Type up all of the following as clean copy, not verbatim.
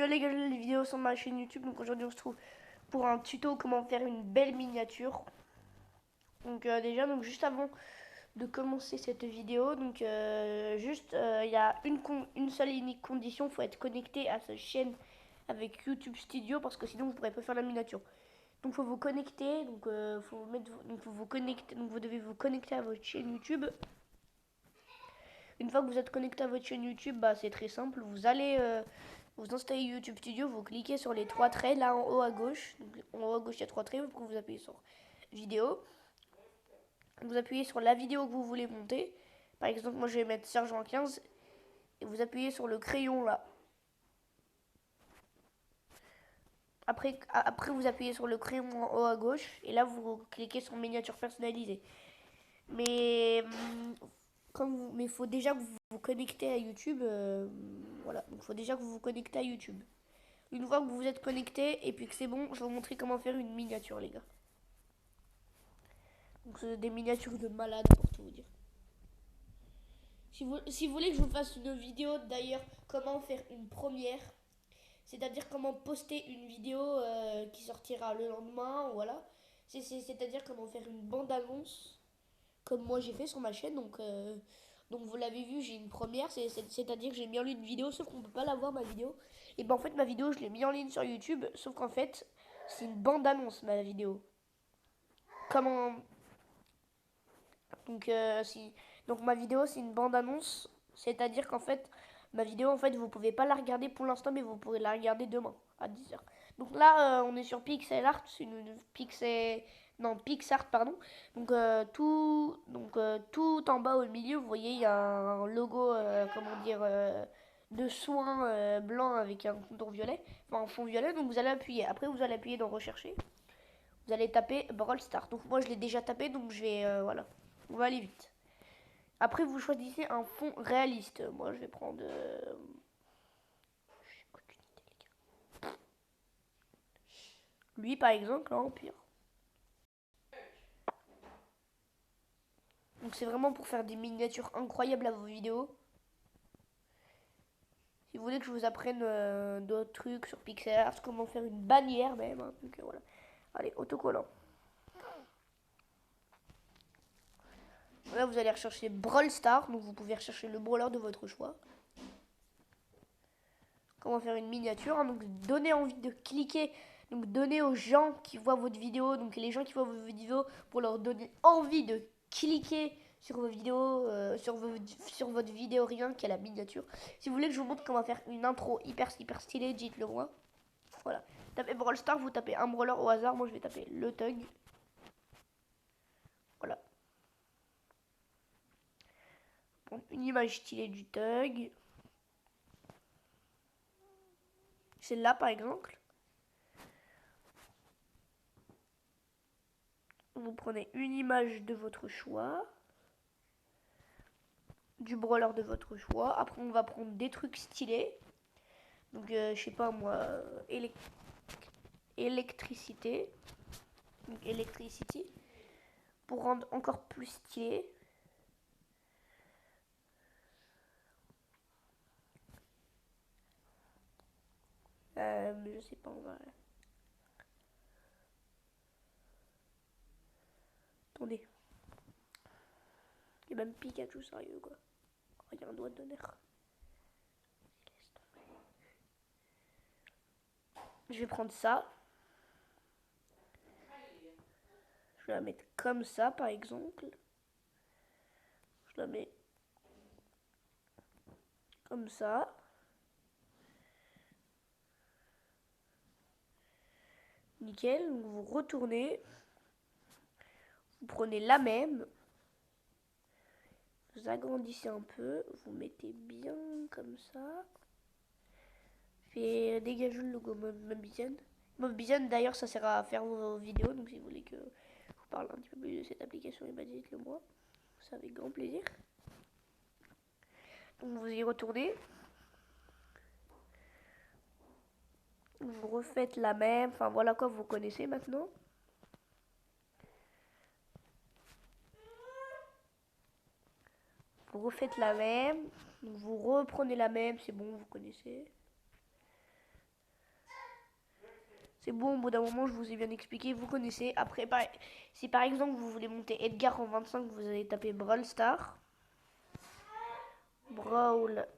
Yo les gars, les vidéos sur ma chaîne YouTube. Donc aujourd'hui on se trouve pour un tuto comment faire une belle miniature. Donc déjà, donc juste avant de commencer cette vidéo, donc il y a une seule et unique condition, il faut être connecté à sa chaîne avec YouTube Studio parce que sinon vous ne pourrez pas faire la miniature. Donc faut vous connecter, donc vous devez vous connecter à votre chaîne YouTube. Une fois que vous êtes connecté à votre chaîne YouTube, bah, c'est très simple. Vous allez vous installez YouTube Studio, vous cliquez sur les trois traits là en haut à gauche. Donc, en haut à gauche, il y a trois traits. Vous appuyez sur vidéo. Vous appuyez sur la vidéo que vous voulez monter. Par exemple, moi je vais mettre Sergent 15. Et vous appuyez sur le crayon là. Après, vous appuyez sur le crayon en haut à gauche. Et là, vous cliquez sur miniature personnalisée. Mais il faut déjà que vous vous connectez à YouTube. Voilà, donc il faut déjà que vous vous connectez à YouTube. Une fois que vous vous êtes connecté et puis que c'est bon, je vais vous montrer comment faire une miniature, les gars. Donc c'est des miniatures de malade pour tout vous dire. Si vous voulez que je vous fasse une vidéo d'ailleurs, comment faire une première, c'est-à-dire comment poster une vidéo qui sortira le lendemain, voilà. C'est-à-dire comment faire une bande-annonce comme moi j'ai fait sur ma chaîne. Donc vous l'avez vu, j'ai une première, c'est-à-dire que j'ai mis en ligne une vidéo, sauf qu'on peut pas la voir ma vidéo. Et ben en fait ma vidéo je l'ai mis en ligne sur YouTube, sauf qu'en fait c'est une bande-annonce ma vidéo. Comment donc si donc ma vidéo c'est une bande-annonce, c'est-à-dire qu'en fait ma vidéo en fait vous pouvez pas la regarder pour l'instant, mais vous pourrez la regarder demain à 10h. Donc là on est sur Pixel Art, c'est une Pixel non, PixArt, pardon. Tout en bas au milieu, vous voyez, il y a un logo, comment dire, de soin blanc avec un contour violet, enfin un fond violet. Donc vous allez appuyer. Après, vous allez appuyer dans Rechercher. Vous allez taper Brawl Stars. Donc moi, je l'ai déjà tapé, donc je vais, voilà. On va aller vite. Après, vous choisissez un fond réaliste. Moi, je vais prendre. Lui, par exemple, là, Empire. Donc c'est vraiment pour faire des miniatures incroyables à vos vidéos. Si vous voulez que je vous apprenne d'autres trucs sur Pixel Art, comment faire une bannière même, hein, donc voilà. Allez, autocollant. Là, vous allez rechercher Brawl Stars, donc vous pouvez rechercher le brawler de votre choix. Comment faire une miniature, hein, donc donner envie de cliquer, donc donner aux gens qui voient votre vidéo, donc les gens qui voient vos vidéos, pour leur donner envie de cliquer sur vos vidéos, sur votre vidéo rien qu'à la miniature. Si vous voulez que je vous montre comment faire une intro hyper stylée, dites-le moi. Voilà. Tapez Brawl Stars, vous tapez un brawler au hasard. Moi, je vais taper le Thug. Voilà. Prendre une image stylée du Thug. Celle-là, par exemple. Vous prenez une image de votre choix. Du brawler de votre choix. Après, on va prendre des trucs stylés. Donc, je sais pas moi, électricité. Donc, electricity. Pour rendre encore plus stylé. Mais je sais pas, on va. Attendez. Et même Pikachu, sérieux quoi. Oh, il y a un doigt d'honneur. Je vais prendre ça. Je vais la mettre comme ça, par exemple. Je la mets comme ça. Nickel. Donc vous retournez. Vous prenez la même. Vous agrandissez un peu. Vous mettez bien comme ça. Fait dégager le logo Mobizen. Mobizen d'ailleurs ça sert à faire vos vidéos. Donc si vous voulez que je vous parle un petit peu plus de cette application, et bah dites-le moi. C'est avec grand plaisir. Donc vous y retournez. Vous refaites la même. Enfin voilà quoi, vous connaissez maintenant. Vous refaites la même. Vous reprenez la même, c'est bon, vous connaissez. C'est bon, au bout d'un moment, je vous ai bien expliqué, vous connaissez. Après, si par exemple vous voulez monter Edgar en 25, vous allez taper Brawl Stars. Brawl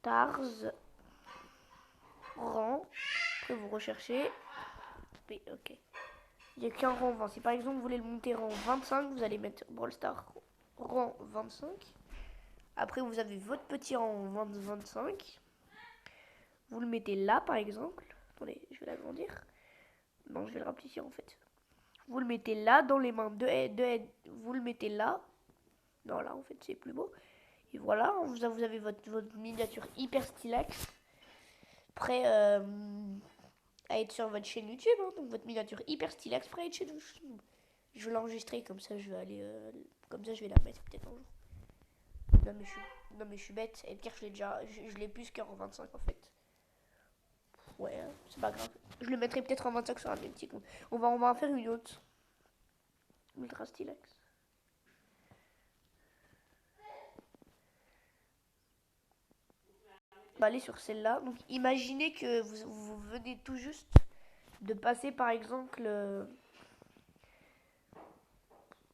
Stars rang. Après, vous recherchez. Ok. Il n'y a qu'un rang 20. Si par exemple vous voulez le monter rang 25, vous allez mettre Brawl Stars rang 25. Après, vous avez votre petit rang 25. Vous le mettez là, par exemple. Attendez, je vais l'agrandir. Non, je vais le rapetisser en fait. Vous le mettez là, dans les mains de vous le mettez là. Non, là, en fait, c'est plus beau. Et voilà, vous avez votre miniature hyper stylax. Prêt à être sur votre chaîne YouTube. Hein, donc, votre miniature hyper stylax prêt à être chez vous. Je vais l'enregistrer, comme ça, je vais aller... comme ça, je vais la mettre peut-être un jour. Non, mais je suis bête. Edgar, je l'ai plus qu'en 25, en fait. Ouais, c'est pas grave. Je le mettrai peut-être en 25 sur un petit compte. On va en faire une autre. Ultra stylax. On va aller sur celle-là. Donc imaginez que vous venez tout juste de passer par exemple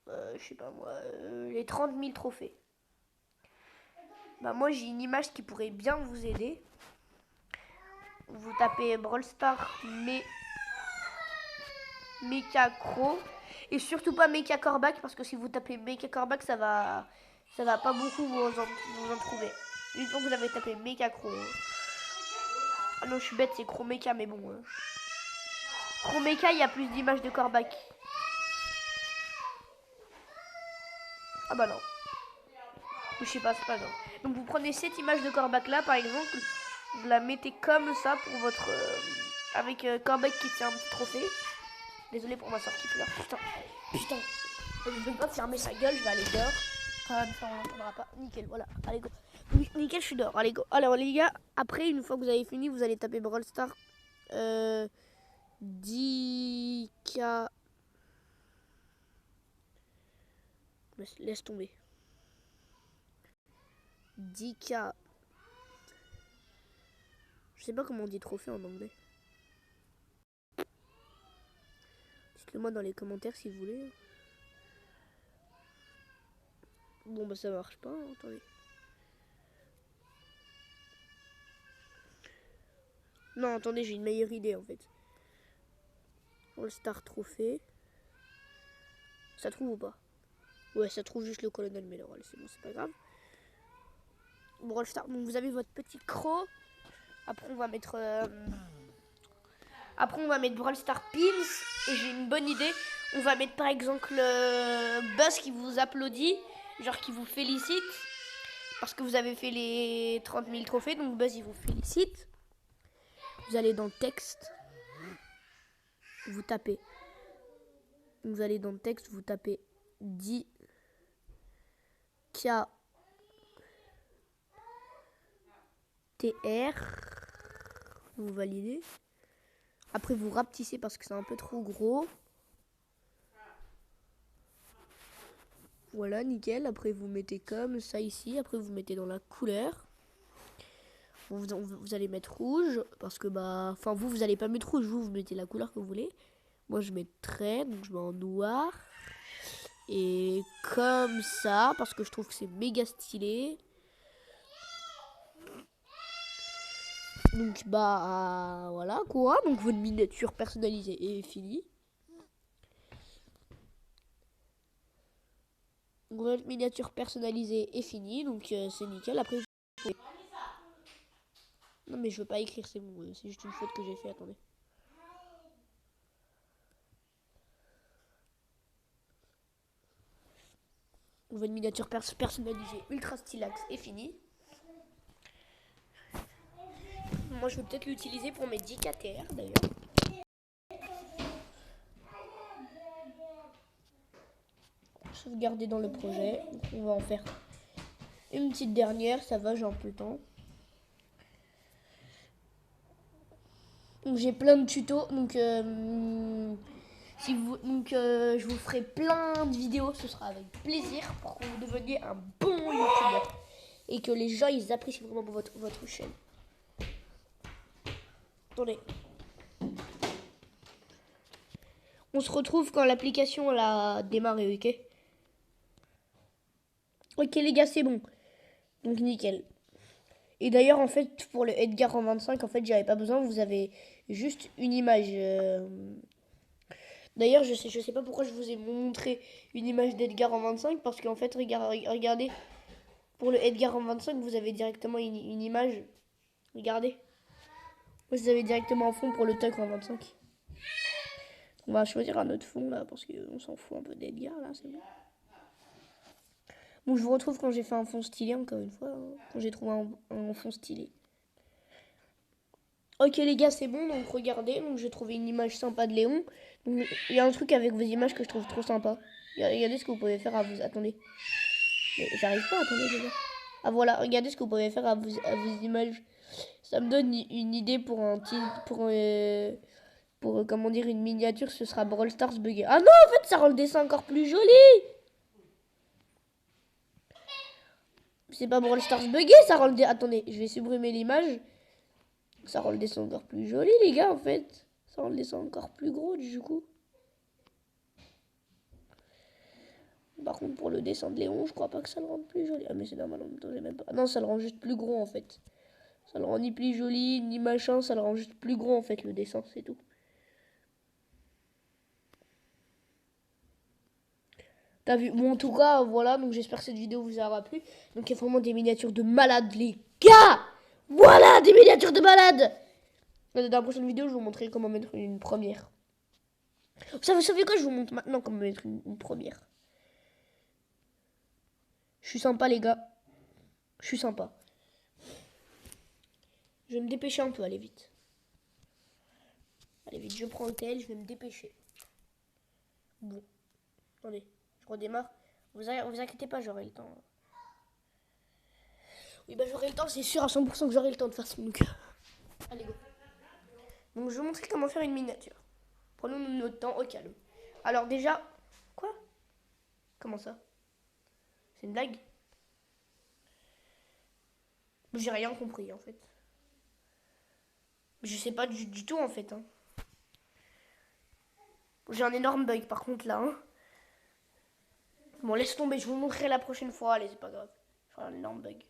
je sais pas moi, les 30 000 trophées. Bah moi j'ai une image qui pourrait bien vous aider. Vous tapez Brawl Stars Mecha Crow. Et surtout pas Mecha Corbac, parce que si vous tapez Mecha Corbac, ça va pas beaucoup vous en trouver. Une fois que vous avez tapé Mecha Crow. Ah non, je suis bête, c'est Crow Mecha, mais bon. Crow Mecha, il y a plus d'images de Corbac. Ah bah non. Je sais pas, c'est pas grave. Donc vous prenez cette image de Corbac là, par exemple. Vous la mettez comme ça pour votre... avec Corbac qui tient un petit trophée. Désolé pour ma soeur qui pleure. Putain. Je vais pas fermer sa gueule, je vais aller dehors. Ça, on n'entendra pas. Nickel, voilà. Allez, go. Nickel, je suis dehors. Allez, go. Alors, les gars, après, une fois que vous avez fini, vous allez taper Brawl Stars 10K. Laisse tomber. 10K. Je sais pas comment on dit trophée en anglais. Dites-le moi dans les commentaires si vous voulez. Bon, bah ça marche pas. Hein. Attendez. Non, attendez, j'ai une meilleure idée en fait. All Star Trophée. Ça trouve ou pas? Ouais, ça trouve juste le colonel Melloral. C'est bon, c'est pas grave. Brawl Stars. Donc vous avez votre petit croc. Après on va mettre Brawl Stars Pins. Et j'ai une bonne idée. On va mettre par exemple Buzz qui vous applaudit. Genre qui vous félicite. Parce que vous avez fait les 30 000 trophées. Donc Buzz il vous félicite. Vous allez dans le texte. Vous tapez. Vous allez dans le texte. Vous tapez 10 K TR. Vous validez. Après vous rapetissez parce que c'est un peu trop gros. Voilà, nickel. Après vous mettez comme ça ici. Après vous mettez dans la couleur. Vous allez mettre rouge. Parce que bah... Enfin vous allez pas mettre rouge. Vous mettez la couleur que vous voulez. Moi je mets trait. Donc je mets en noir. Et comme ça. Parce que je trouve que c'est méga stylé. Donc bah voilà quoi. Donc votre miniature personnalisée est finie. Votre miniature personnalisée est finie. Donc c'est nickel. Après non mais je veux pas écrire, c'est bon. C'est juste une faute que j'ai fait. Attendez. Votre miniature personnalisée ultra stylax est finie. Moi je vais peut-être l'utiliser pour mes 10 KTR d'ailleurs. Sauvegarder dans le projet. On va en faire une petite dernière, ça va, j'ai un peu le temps. Donc j'ai plein de tutos, donc je vous ferai plein de vidéos, ce sera avec plaisir pour que vous deveniez un bon youtubeur et que les gens ils apprécient vraiment votre chaîne. Attendez. On se retrouve quand l'application a démarré, ok? Ok les gars, c'est bon. Donc nickel. Et d'ailleurs, en fait, pour le Edgar en 25, en fait, j'avais pas besoin. Vous avez juste une image. D'ailleurs, je sais pas pourquoi je vous ai montré une image d'Edgar en 25. Parce qu'en fait, regardez. Pour le Edgar en 25, vous avez directement une image. Regardez. Vous avez directement un fond pour le Tuck en 25. On va choisir un autre fond là. Parce qu'on s'en fout un peu d'Edgar là, c'est bon. Bon, je vous retrouve quand j'ai fait un fond stylé, encore une fois. Hein, quand j'ai trouvé un fond stylé. Ok les gars, c'est bon, donc regardez, donc j'ai trouvé une image sympa de Léon. Donc il y a un truc avec vos images que je trouve trop sympa. Regardez ce que vous pouvez faire à vous... Attendez. Mais j'arrive pas, attendez les gars. Ah voilà, regardez ce que vous pouvez faire à vos images. Ça me donne une idée pour un comment dire, une miniature, ce sera Brawl Stars buggé. Ah non, en fait, ça rend le dessin encore plus joli. C'est pas Brawl Stars buggé, ça rend le dessin... Attendez, je vais supprimer l'image. Ça rend le dessin encore plus joli, les gars, en fait. Ça rend le dessin encore plus gros, du coup. Par contre, pour le dessin de Léon, je crois pas que ça le rende plus joli. Ah, mais c'est normal, en même temps, j'ai même pas... Non, ça le rend juste plus gros, en fait. Ça le rend ni plus joli, ni machin. Ça le rend juste plus gros, en fait, le dessin, c'est tout. T'as vu? Bon, en tout cas, voilà. Donc, j'espère que cette vidéo vous aura plu. Donc, il y a vraiment des miniatures de malades, les gars. Voilà, des miniatures de malades. Dans la prochaine vidéo, je vous montrerai comment mettre une première. Vous savez quoi? Je vous montre maintenant comment mettre une première. Je suis sympa, les gars. Je suis sympa. Je vais me dépêcher un peu, allez vite. Allez vite, je prends le tel, je vais me dépêcher. Bon, attendez, je redémarre. Vous inquiétez pas, j'aurai le temps. Oui, bah j'aurai le temps, c'est sûr à 100% que j'aurai le temps de faire ce donc. Allez, go. Donc je vais vous montrer comment faire une miniature. Prenons notre temps au calme. Alors déjà, quoi? Comment ça? C'est une blague? J'ai rien compris en fait. Je sais pas du tout en fait. Hein. J'ai un énorme bug par contre là. Hein. Bon, laisse tomber, je vous montrerai la prochaine fois. Allez, c'est pas grave. J'ai un énorme bug.